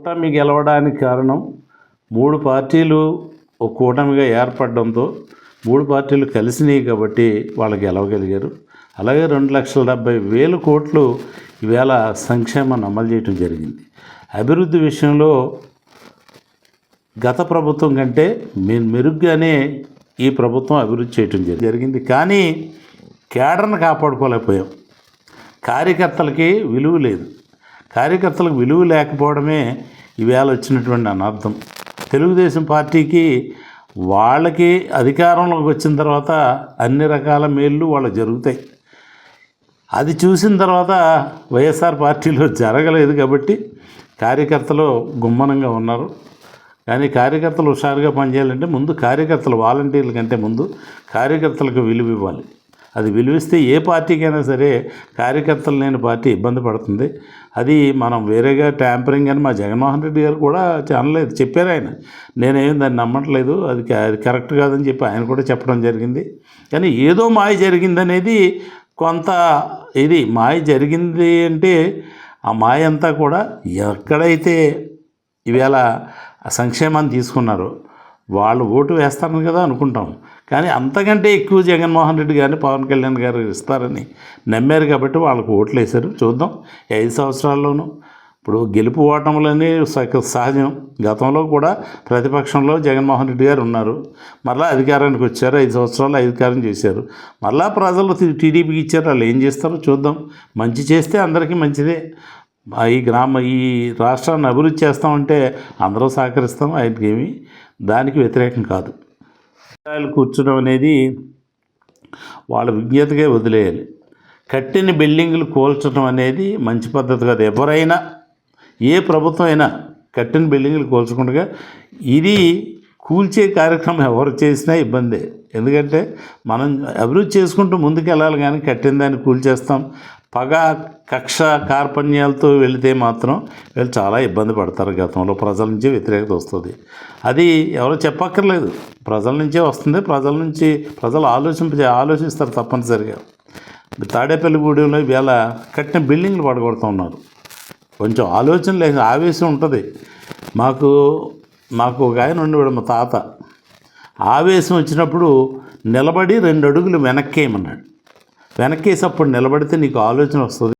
కూటమి గెలవడానికి కారణం 3 పార్టీలు ఒక కూటమిగా ఏర్పడడంతో 3 పార్టీలు కలిసినాయి కాబట్టి వాళ్ళు గెలవగలిగారు. అలాగే 2,70,000 కోట్లు ఈవేళ సంక్షేమాన్ని అమలు చేయడం జరిగింది. అభివృద్ధి విషయంలో గత ప్రభుత్వం కంటే మెరుగ్గానే ఈ ప్రభుత్వం అభివృద్ధి చేయడం జరిగింది. కానీ కేడర్ను కాపాడుకోలేకపోయాం. కార్యకర్తలకి విలువ లేదు. కార్యకర్తలకు విలువ లేకపోవడమే ఈవేళ వచ్చినటువంటి అనర్థం. తెలుగుదేశం పార్టీకి వాళ్ళకి అధికారంలోకి వచ్చిన తర్వాత అన్ని రకాల మేళ్ళు వాళ్ళకి జరుగుతాయి. అది చూసిన తర్వాత వైఎస్ఆర్ పార్టీలో జరగలేదు కాబట్టి కార్యకర్తలు గుమ్మనంగా ఉన్నారు. కానీ కార్యకర్తలు హుషారుగా పనిచేయాలంటే ముందు కార్యకర్తలు వాలంటీర్ల కంటే ముందు కార్యకర్తలకు విలువ ఇవ్వాలి. అది విలువిస్తే ఏ పార్టీకైనా సరే కార్యకర్తలు లేని పార్టీ ఇబ్బంది పడుతుంది. అది మనం వేరేగా ట్యాంపరింగ్ అని మా జగన్మోహన్ రెడ్డి గారు కూడా అనలేదు, చెప్పారు ఆయన. నేనేం దాన్ని నమ్మట్లేదు, అది కరెక్ట్ కాదని చెప్పి ఆయన కూడా చెప్పడం జరిగింది. కానీ ఏదో మాయ జరిగిందనేది కొంత ఇది మాయ జరిగింది అంటే ఆ మాయ అంతా కూడా ఎక్కడైతే ఈవేళ సంక్షేమాన్ని తీసుకున్నారో వాళ్ళు ఓటు వేస్తారని కదా అనుకుంటాం. కానీ అంతకంటే ఎక్కువ జగన్మోహన్ రెడ్డి గారిని పవన్ కళ్యాణ్ గారు ఇస్తారని నమ్మారు కాబట్టి వాళ్ళకు ఓట్లు వేశారు. చూద్దాం 5 సంవత్సరాల్లోనూ. ఇప్పుడు గెలుపు ఓటములని సహజం. గతంలో కూడా ప్రతిపక్షంలో జగన్మోహన్ రెడ్డి గారు ఉన్నారు, మరలా అధికారానికి వచ్చారు, 5 సంవత్సరాలు అధికారం చేశారు, మరలా ప్రజలు టీడీపీకి ఇచ్చారు. వాళ్ళు ఏం చేస్తారో చూద్దాం. మంచి చేస్తే అందరికీ మంచిదే. ఈ రాష్ట్రాన్ని అభివృద్ధి చేస్తామంటే అందరూ సహకరిస్తాం, ఆయనకి ఏమి దానికి వ్యతిరేకం కాదు. కూర్చోడం అనేది వాళ్ళ విజ్ఞతగా వదిలేయాలి. కట్టిన బిల్డింగులు కూల్చడం అనేది మంచి పద్ధతి కాదు. ఎవరైనా ఏ ప్రభుత్వం అయినా కట్టిన బిల్డింగులు కూల్చకుండా ఇది కూల్చే కార్యక్రమం ఎవరు చేసినా ఇబ్బందే. ఎందుకంటే మనం అభివృద్ధి చేసుకుంటూ ముందుకు వెళ్ళాలి, కానీ కట్టిన దాన్ని కూల్చేస్తాం పగ కక్ష కార్పణ్యాలతో వెళితే మాత్రం వీళ్ళు చాలా ఇబ్బంది పడతారు. గతంలో ప్రజల నుంచే వ్యతిరేకత వస్తుంది. అది ఎవరో చెప్పక్కర్లేదు, ప్రజల నుంచే వస్తుంది. ప్రజలు ఆలోచిస్తారు తప్పనిసరిగా. తాడేపల్లిగూడెంలో ఇవాళ కట్టిన బిల్డింగ్లు పడగొడుతూ ఉన్నారు. కొంచెం ఆలోచన లేదు, ఆవేశం ఉంటుంది. మాకు ఒక ఆయన ఉండేవాడు, మా తాత. ఆవేశం వచ్చినప్పుడు నిలబడి 2 అడుగులు వెనక్కేయమన్నాడు. వెనక్కేసి అప్పుడు నిలబడితే నీకు ఆలోచన వస్తుంది.